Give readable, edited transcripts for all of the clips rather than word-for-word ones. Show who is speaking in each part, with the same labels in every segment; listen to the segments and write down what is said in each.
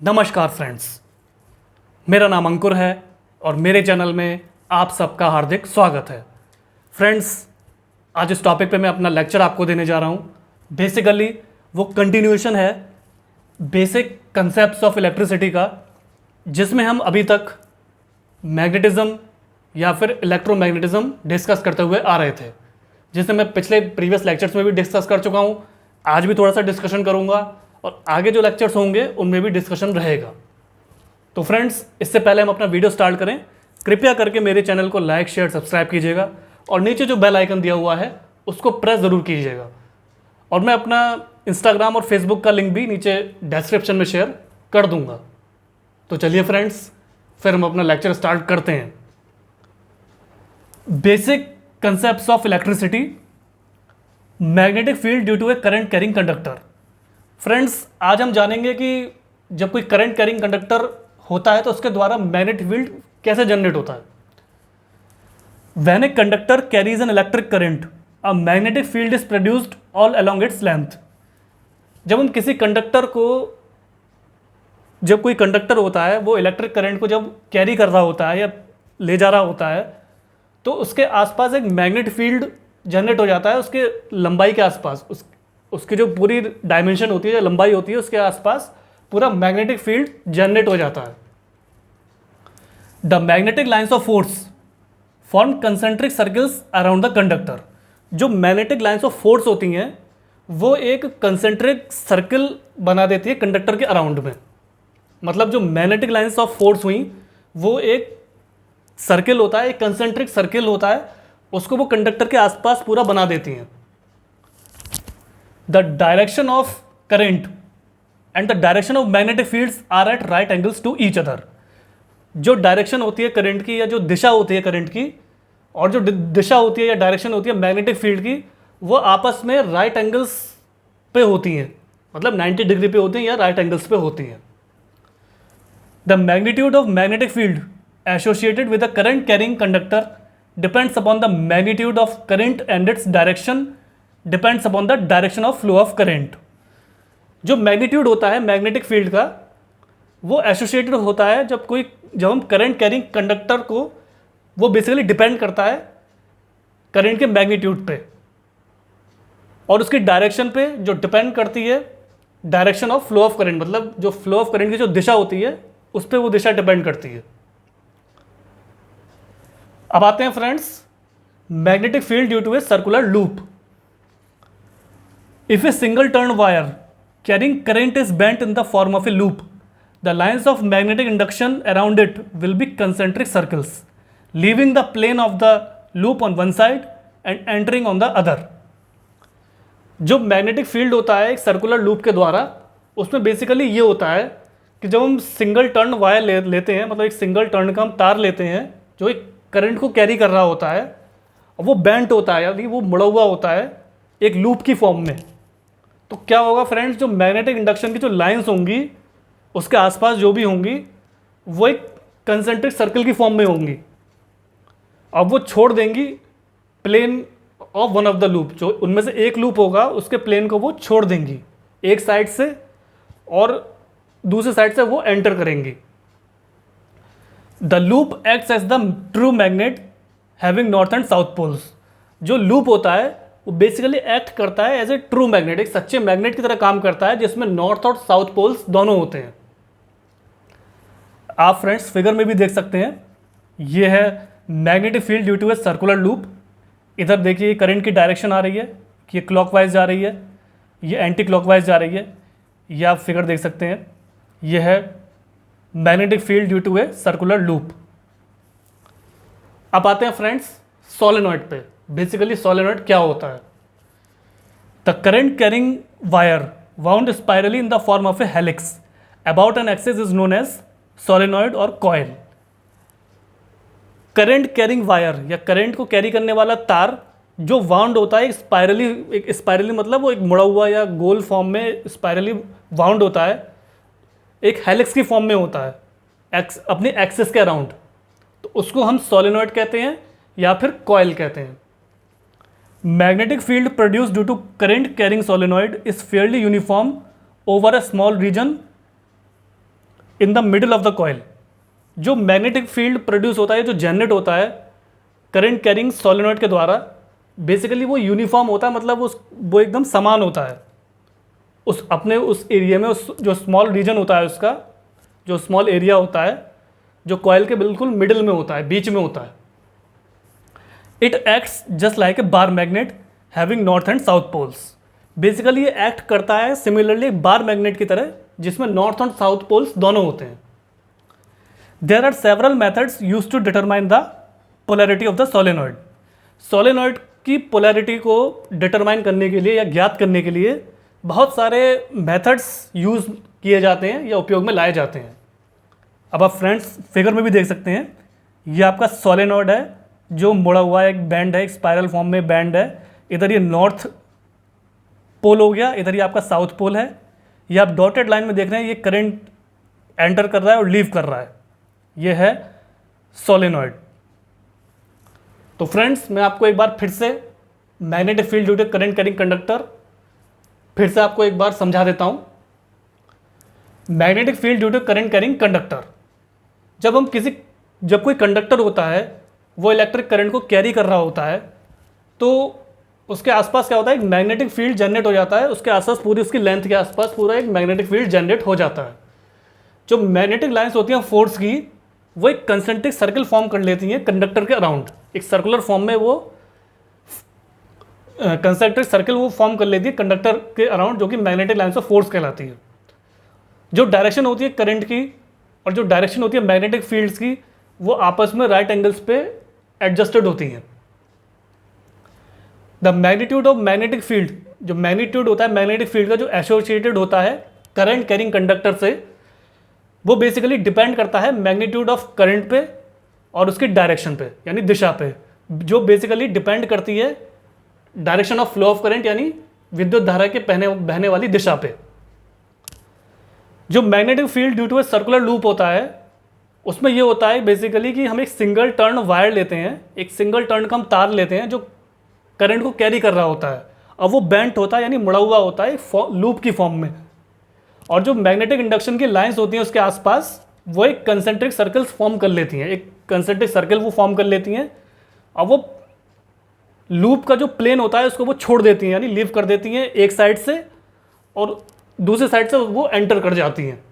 Speaker 1: नमस्कार फ्रेंड्स, मेरा नाम अंकुर है और मेरे चैनल में आप सबका हार्दिक स्वागत है। फ्रेंड्स, आज इस टॉपिक पे मैं अपना लेक्चर आपको देने जा रहा हूँ। बेसिकली वो कंटिन्यूएशन है बेसिक कंसेप्ट्स ऑफ इलेक्ट्रिसिटी का, जिसमें हम अभी तक मैग्नेटिज्म या फिर इलेक्ट्रोमैग्नेटिज्म डिस्कस करते हुए आ रहे थे, जिसे मैं पिछले प्रीवियस लेक्चर्स में भी डिस्कस कर चुका हूँ। आज भी थोड़ा सा डिस्कशन करूँगा और आगे जो लेक्चर्स होंगे उनमें भी डिस्कशन रहेगा। तो फ्रेंड्स, इससे पहले हम अपना वीडियो स्टार्ट करें, कृपया करके मेरे चैनल को लाइक शेयर सब्सक्राइब कीजिएगा और नीचे जो बेल आइकन दिया हुआ है उसको प्रेस ज़रूर कीजिएगा। और मैं अपना इंस्टाग्राम और फेसबुक का लिंक भी नीचे डिस्क्रिप्शन में शेयर कर दूंगा। तो चलिए फ्रेंड्स, फिर हम अपना लेक्चर स्टार्ट करते हैं। Basic concepts of electricity, magnetic field due to a current carrying conductor. Friends, आज हम जानेंगे कि जब कोई करंट कैरिंग कंडक्टर होता है तो उसके द्वारा मैग्नेटिक फील्ड कैसे जनरेट होता है। When a conductor carries an electric current, a magnetic field is produced all along its length. जब हम किसी कंडक्टर को, जब कोई कंडक्टर होता है वो इलेक्ट्रिक करंट को जब कैरी कर रहा होता है या ले जा रहा होता है, तो उसके आसपास एक मैग्नेटिक फील्ड जनरेट हो जाता है। उसके लंबाई के आसपास, उसकी जो पूरी डायमेंशन होती है, जो लंबाई होती है, उसके आसपास पूरा मैग्नेटिक फील्ड जनरेट हो जाता है। The magnetic lines of force form concentric circles around the conductor. जो मैग्नेटिक लाइन्स ऑफ फोर्स होती हैं वो एक कंसेंट्रिक सर्कल बना देती है कंडक्टर के अराउंड में। मतलब जो मैग्नेटिक लाइन्स ऑफ फोर्स हुई वो एक सर्कल होता है, एक कंसेंट्रिक सर्कल होता है, उसको वो कंडक्टर के आसपास पूरा बना देती हैं। The direction of current and the direction of magnetic fields are at right angles to each other. जो डायरेक्शन होती है करंट की, या जो दिशा होती है करंट की, और जो दिशा होती है या डायरेक्शन होती है मैग्नेटिक फील्ड की, वो आपस में राइट एंगल्स पे होती हैं। मतलब 90 डिग्री पे होती हैं या राइट एंगल्स पे होती हैं। The magnitude of magnetic field associated with the current carrying conductor depends upon the magnitude of current and its direction depends upon the direction of flow of current. जो magnitude होता है magnetic field का, वो associated होता है जब हम current carrying conductor को, वो बेसिकली डिपेंड करता है करंट के मैग्नीट्यूड पे, और उसकी डायरेक्शन पे जो डिपेंड करती है direction of flow of current. मतलब जो फ्लो ऑफ करंट की जो दिशा होती है उस पर वो दिशा डिपेंड करती है। अब आते हैं friends, magnetic field due to a circular loop. If a single turn wire carrying current is bent in the form of a loop, the lines of magnetic induction around it will be concentric circles, leaving the plane of the loop on one side and entering on the other. जो magnetic field होता है एक circular loop के द्वारा, उसमें basically ये होता है कि जब हम सिंगल टर्न वायर लेते हैं, मतलब एक सिंगल टर्न का हम तार लेते हैं जो एक करंट को कैरी कर रहा होता है, और वो बेंट होता है, यानी वो मुड़ा हुआ होता है एक लूप की फॉर्म में। तो क्या होगा फ्रेंड्स, जो मैग्नेटिक इंडक्शन की जो लाइंस होंगी उसके आसपास जो भी होंगी वो एक कंसेंट्रिक सर्कल की फॉर्म में होंगी। अब वो छोड़ देंगी plane of one of the loop, जो उनमें से एक लूप होगा उसके प्लेन को वो छोड़ देंगी एक साइड से, और दूसरे साइड से वो एंटर करेंगी। The loop acts as the true magnet having north and south poles. जो लूप होता है वो बेसिकली एक्ट करता है एज ए ट्रू मैग्नेट, एक सच्चे मैग्नेट की तरह काम करता है, जिसमें नॉर्थ और साउथ पोल्स दोनों होते हैं। आप फ्रेंड्स फिगर में भी देख सकते हैं, ये है magnetic field due to a circular loop. इधर देखिए करंट की डायरेक्शन आ रही है कि ये क्लॉकवाइज जा रही है, ये एंटी क्लॉकवाइज जा रही है, ये आप फिगर देख सकते हैं। ये है magnetic field due to a circular loop. अब आते हैं फ्रेंड्स सोलेनॉइड पे। बेसिकली सोलेनॉइड क्या होता है। The current carrying wire wound spirally in the form of a helix about an axis is known as solenoid और कॉइल। करंट कैरिंग वायर या current को कैरी करने वाला तार जो वाउंड होता है एक स्पाइरली मतलब वो एक मुड़ा हुआ या गोल फॉर्म में स्पाइरली वाउंड होता है, एक हेलिक्स की फॉर्म में होता है अपनी एक्सिस के अराउंड, तो उसको हम सोलेनॉइड कहते हैं या फिर कॉइल कहते हैं। Magnetic field produced due to current carrying solenoid is fairly uniform over a small region in the middle of the coil. जो मैग्नेटिक फील्ड प्रोड्यूस होता है, जो जनरेट होता है करंट कैरिंग सोलेनॉइड के द्वारा, बेसिकली वो यूनिफॉर्म होता है, मतलब वो एकदम समान होता है उस अपने उस एरिया में। उस जो स्मॉल रीजन होता है उसका, जो स्मॉल एरिया होता है जो कॉइल के बिल्कुल मिडिल में होता है, बीच में होता है। It acts just like a bar magnet having north and south poles. Basically ये एक्ट करता है सिमिलरली बार मैग्नेट की तरह, जिसमें नॉर्थ और साउथ पोल्स दोनों होते हैं। There are several methods use to determine the polarity of the solenoid. Solenoid की पोलैरिटी को डिटरमाइन करने के लिए या ज्ञात करने के लिए बहुत सारे मेथड्स यूज किए जाते हैं या उपयोग में लाए जाते हैं। अब आप फ्रेंड्स फिगर में भी देख सकते हैं, ये आपका सोलेनॉइड है जो मुड़ा हुआ है, एक बैंड है, एक स्पाइरल फॉर्म में बैंड है। इधर ये नॉर्थ पोल हो गया, इधर ये आपका साउथ पोल है। ये आप डॉटेड लाइन में देख रहे हैं, ये करंट एंटर कर रहा है और लीव कर रहा है, ये है सोलेनॉइड। तो फ्रेंड्स मैं आपको एक बार फिर से magnetic field due to current carrying conductor फिर से आपको एक बार समझा देता हूं। Magnetic field due to current carrying conductor, जब कोई कंडक्टर होता है वो इलेक्ट्रिक करंट को कैरी कर रहा होता है, तो उसके आसपास क्या होता है, एक मैग्नेटिक फील्ड जनरेट हो जाता है। उसके आसपास पूरी उसकी लेंथ के आसपास पूरा एक मैग्नेटिक फील्ड जनरेट हो जाता है। जो मैग्नेटिक लाइंस होती हैं फोर्स की, वो एक कंसेंट्रिक सर्कल फॉर्म कर लेती हैं कंडक्टर के अराउंड। एक सर्कुलर फॉर्म में वो कंसेंट्रिक सर्कल वो फॉर्म कर लेती है कंडक्टर के अराउंड, जो कि मैग्नेटिक लाइंस ऑफ फोर्स कहलाती है। जो डायरेक्शन होती है करंट की और जो डायरेक्शन होती है मैग्नेटिक फील्ड्स की, वो आपस में राइट एंगल्स पे एडजस्टेड होती हैं। The magnitude of magnetic field, जो मैग्नीट्यूड होता है मैग्नेटिक फील्ड का, जो एसोसिएटेड होता है करंट कैरिंग कंडक्टर से, वो बेसिकली डिपेंड करता है मैग्नीट्यूड ऑफ करंट पे और उसकी डायरेक्शन पे, यानी दिशा पे, जो बेसिकली डिपेंड करती है direction of flow of current, यानी विद्युत धारा के बहने वाली दिशा पे। जो magnetic field due to a circular loop होता है, उसमें ये होता है बेसिकली कि हम एक सिंगल टर्न वायर लेते हैं, एक सिंगल टर्न का हम तार लेते हैं जो करंट को कैरी कर रहा होता है। अब वो बेंट होता है, यानी मुड़ा हुआ होता है लूप की फॉर्म में। और जो मैग्नेटिक इंडक्शन की लाइंस होती हैं उसके आसपास, वो एक कंसेंट्रिक सर्कल्स फॉर्म कर लेती हैं, एक कंसेंट्रिक सर्कल वो फॉर्म कर लेती हैं। और वो लूप का जो प्लेन होता है उसको वो छोड़ देती हैं, यानी लीव कर देती हैं एक साइड से और दूसरी साइड से वो एंटर कर जाती हैं।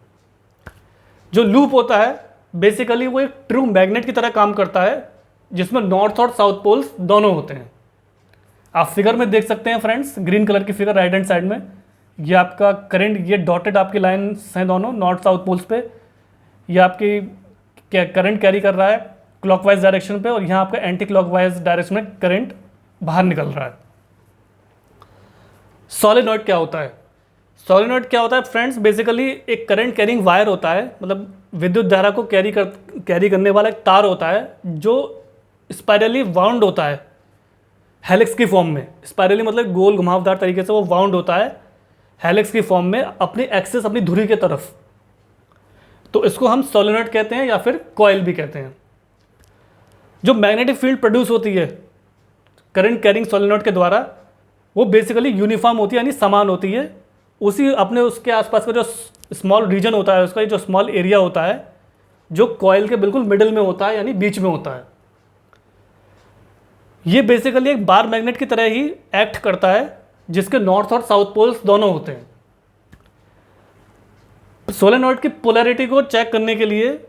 Speaker 1: जो लूप होता है बेसिकली वो एक ट्रू मैग्नेट की तरह काम करता है, जिसमें नॉर्थ और साउथ पोल्स दोनों होते हैं। आप फिगर में देख सकते हैं फ्रेंड्स, ग्रीन कलर की फिगर राइट हैंड साइड में, ये आपका करंट, ये डॉटेड आपकी लाइन्स हैं दोनों नॉर्थ साउथ पोल्स पे। ये आपकी करंट कैरी कर रहा है क्लॉकवाइज डायरेक्शन पे, और यहाँ आपका एंटी क्लॉकवाइज डायरेक्शन में करंट बाहर निकल रहा है। सोलेनॉइड क्या होता है? सोलेनॉइड क्या होता है फ्रेंड्स? बेसिकली एक करंट कैरिंग वायर होता है, मतलब विद्युत धारा को कैरी करने वाला एक तार होता है, जो स्पाइरली वाउंड होता है हेलिक्स की फॉर्म में। स्पाइरली मतलब गोल घुमावदार तरीके से वो वाउंड होता है हेलिक्स की फॉर्म में अपनी एक्सिस, अपनी धुरी की तरफ। तो इसको हम सोलेनॉइड कहते हैं या फिर कॉइल भी कहते हैं। जो मैग्नेटिक फील्ड प्रोड्यूस होती है करंट कैरिंग सोलेनॉइड के द्वारा, वो बेसिकली यूनिफॉर्म होती है, यानी समान होती है। उसी अपने उसके आसपास का जो स्मॉल रीजन होता है, उसका जो स्मॉल एरिया होता है, जो कॉइल के बिल्कुल मिडिल में होता है, यानी बीच में होता है। ये बेसिकली एक बार मैग्नेट की तरह ही एक्ट करता है, जिसके नॉर्थ और साउथ पोल्स दोनों होते हैं। सोलेनॉइड की पोलैरिटी को चेक करने के लिए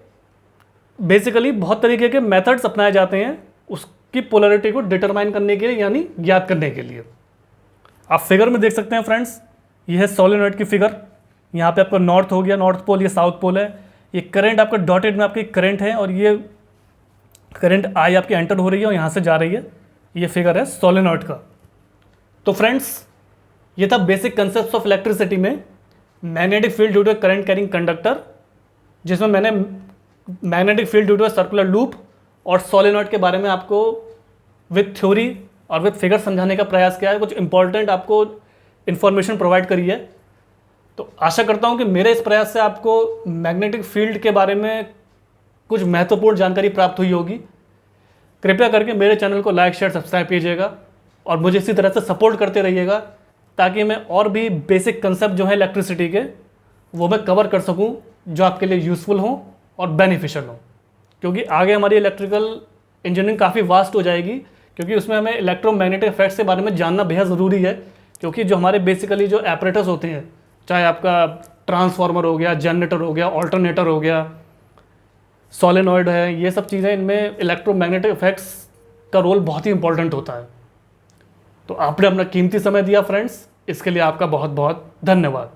Speaker 1: बेसिकली बहुत तरीके के मेथड्स अपनाए जाते हैं उसकी पोलैरिटी को डिटरमाइन करने के लिए, यानी ज्ञात करने के लिए। आप फिगर में देख सकते हैं फ्रेंड्स, ये है सोलेनॉइड की फिगर। यहाँ पे आपका नॉर्थ हो गया, नॉर्थ पोल, ये साउथ पोल है। ये करंट आपका डॉटेड में आपकी करंट है, और ये करंट आई आपकी एंटर हो रही है और यहाँ से जा रही है। ये फिगर है सोलेनॉइड का। तो फ्रेंड्स ये था बेसिक कंसेप्ट ऑफ इलेक्ट्रिसिटी में magnetic field due to current carrying conductor, जिसमें मैंने magnetic field due to circular loop और सोलेनॉइड के बारे में आपको विद थ्योरी और विद फिगर समझाने का प्रयास किया है। कुछ इंपॉर्टेंट आपको इन्फॉर्मेशन प्रोवाइड करी है। तो आशा करता हूँ कि मेरे इस प्रयास से आपको मैग्नेटिक फील्ड के बारे में कुछ महत्वपूर्ण जानकारी प्राप्त हुई होगी। कृपया करके मेरे चैनल को लाइक, शेयर, सब्सक्राइब कीजिएगा और मुझे इसी तरह से सपोर्ट करते रहिएगा, ताकि मैं और भी बेसिक कंसेप्ट जो है इलेक्ट्रिसिटी के, वो मैं कवर कर सकूं जो आपके लिए यूज़फुल हों और बेनिफिशियल हों, क्योंकि आगे हमारी इलेक्ट्रिकल इंजीनियरिंग काफ़ी वास्ट हो जाएगी, क्योंकि उसमें हमें इलेक्ट्रोमैग्नेटिक इफेक्ट्स के बारे में जानना बेहद ज़रूरी है। क्योंकि जो हमारे बेसिकली जो एपरेटस होते हैं, चाहे आपका ट्रांसफार्मर हो गया, जनरेटर हो गया, ऑल्टरनेटर हो गया, सोलेनॉइड है, ये सब चीज़ें, इनमें इलेक्ट्रोमैग्नेटिक इफेक्ट्स का रोल बहुत ही इंपॉर्टेंट होता है। तो आपने अपना कीमती समय दिया फ्रेंड्स, इसके लिए आपका बहुत बहुत धन्यवाद।